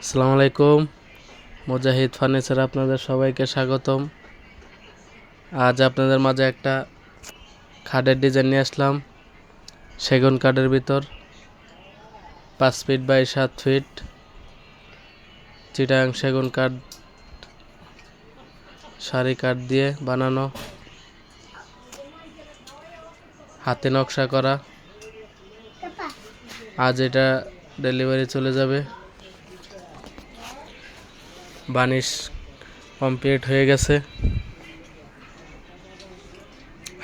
আসসালামু আলাইকুম। মুজাহিদ ফার্নিচারে আপনাদের সবাইকে স্বাগতম। আজ আপনাদের মাঝে একটা খাটের ডিজাইন নিয়ে আসলাম। সেগুন কাঠের ভিতর 5 ফিট বাই 7 ফিট চিটাগাং সেগুন কাঠ সারি কাঠ দিয়ে বানানো, হাতে নকশা করা। আজ এটা ডেলিভারি চলে যাবে। বানিশ কমপ্লিট হয়ে গেছে।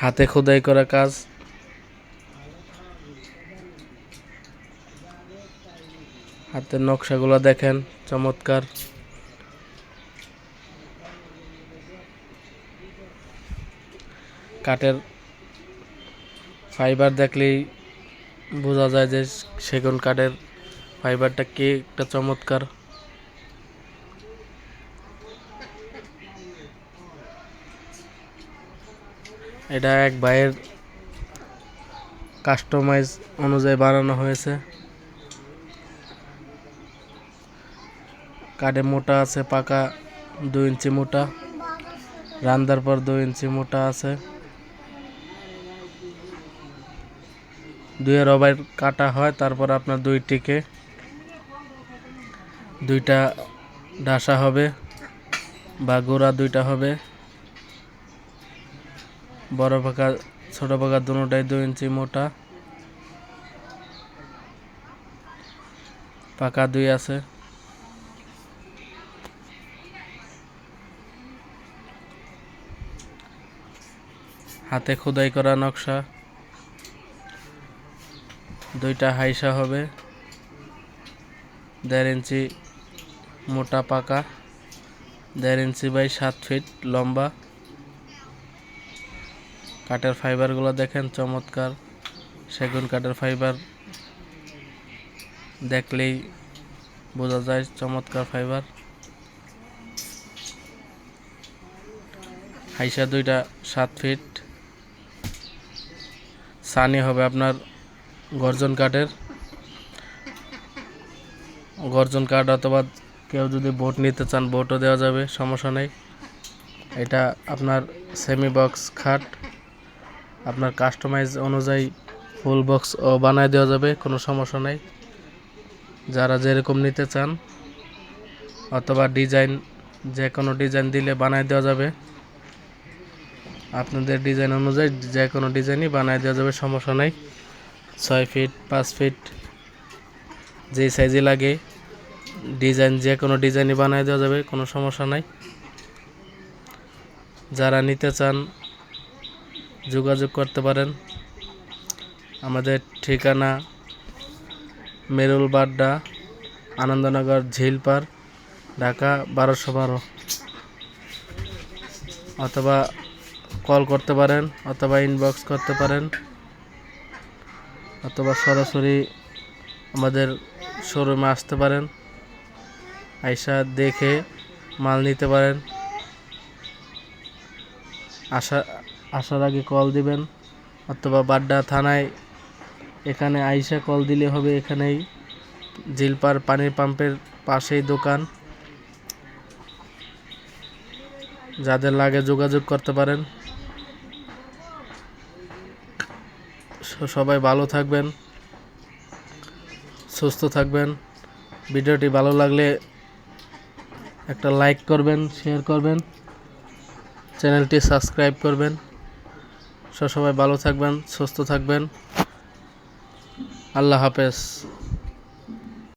হাতে খোদাই করা কাজ। হাতের নকশাগুলো দেখেন, চমৎকার। কাঠের ফাইবার দেখলেই বোঝা যায় যে সেগুন কাঠের ফাইবারটা কি একটা চমৎকার। এটা এক ভাইয়ের কাস্টমাইজ অনুযায়ী বানানো হয়েছে। কাঠে মোটা আছে, পাকা 2 ইঞ্চি মোটা, রান্দার পর 2 ইঞ্চি মোটা আছে। 2 রবাই কাটা হয়, তারপর আপনার 2টিকে 2টা ডাসা হবে বা গোড়া 2টা হবে। বড় পাকা ছোট পাকা দুটোটাই 2 ইঞ্চি মোটা, পাকা 2 আছে। হাতে খোদাই করা নকশা। 2টা হাইসা হবে, 1.5 ইঞ্চি মোটা পাকা, 1.5 ইঞ্চি বাই 7 ফিট লম্বা। কাঠের ফাইবারগুলো দেখেন, চমৎকার। সেগুন কাঠের ফাইবার দেখলেই বোঝা যায় চমৎকার ফাইবার। হাইসা 2টা 7 ফিট। সানি হবে আপনার গর্জন কাঠ অথবা কেউ যদি বোট নিতে চান বোটও দেওয়া যাবে, সমস্যা নেই। এটা আপনার সেমি বক্স খাট, আপনার কাস্টমাইজ অনুযায়ী ফুল বক্স ও বানায় দেওয়া যাবে, কোনো সমস্যা নেই। যারা যেরকম নিতে চান অথবা ডিজাইন, যে কোনো ডিজাইন দিলে বানায় দেওয়া যাবে। আপনাদের ডিজাইন অনুযায়ী যে কোনো ডিজাইনই বানায় দেওয়া যাবে, সমস্যা নেই। 6 ফিট 5 ফিট যেই সাইজে লাগে ডিজাইন, যে কোনো ডিজাইনই বানায় দেওয়া যাবে, কোনো সমস্যা নাই। যারা নিতে চান যোগাযোগ করতে পারেন। আমাদের ঠিকানা মেরুল বাড্ডা, আনন্দনগর, ঝিলপার, ঢাকা 1212। অথবা কল করতে পারেন, অথবা ইনবক্স করতে পারেন, অথবা সরাসরি আমাদের শোরুমে আসতে পারেন। আইসা দেখে মাল নিতে পারেন। আসার আগে কল দিবেন, অথবা বাড্ডা থানায় এখানে আইসা কল দিলে হবে। এখানেই ঝিলপার পানির পাম্পের পাশেই দোকান। যাদের লাগে যোগাযোগ করতে পারেন। সবাই ভালো থাকবেন, সুস্থ থাকবেন। ভিডিওটি ভালো লাগলে একটা লাইক করবেন, শেয়ার করবেন, চ্যানেলটি সাবস্ক্রাইব করবেন। সবাই ভালো থাকবেন, সুস্থ থাকবেন। আল্লাহ হাফেজ।